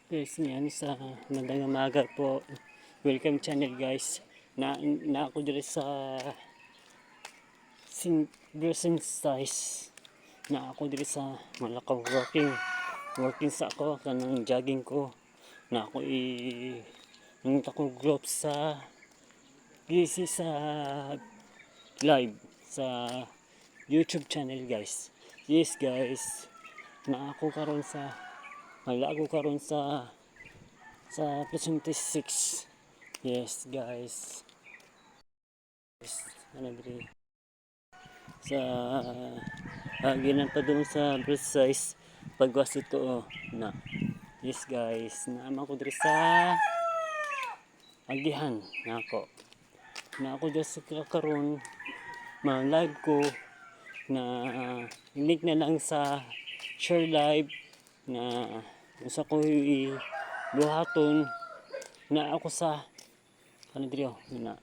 Guys, yan sa magandang umaga po. Welcome channel guys. Na ako dito sa dressing size. Na ako dito sa Malakaw working sa ako kanang jogging ko. Na ako nangita ko gloves sa live sa YouTube channel guys. Yes guys. Na ako karon sa Malago karon sa Precinct 6. Yes, guys. Ano diri sa ginan pa doon sa breast size pagwas ito na. Yes, guys. Naama ko diri sa agihan nako. Na ako diri sa karon ma-live ko na link na lang sa share live na usa ko buhaton na ako sa kanang diri na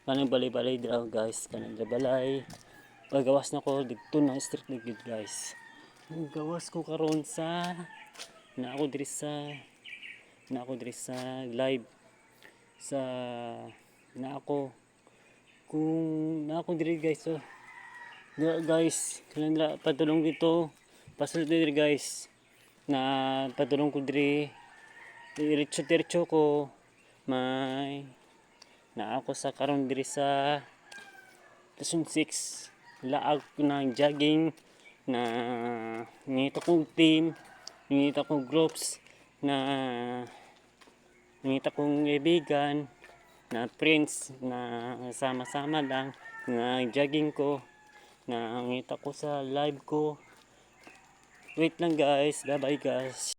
kanang balay-balay dira guys, kanang balay pagawas na ko dito na street na gid guys. Gawas ko karon sa na ako diri sa live sa na ako diri guys. So guys, kanang padulong dito pasulod diri guys na padulong ko diri diretso ko may na ako sa karon diri sa Quezon 6 laag ko ng jogging na ngita kong team, ngita kong groups na ngita kong kaibigan na friends na sama-sama lang na jogging ko na ngita ko sa live ko. Wait lang guys, bye bye guys.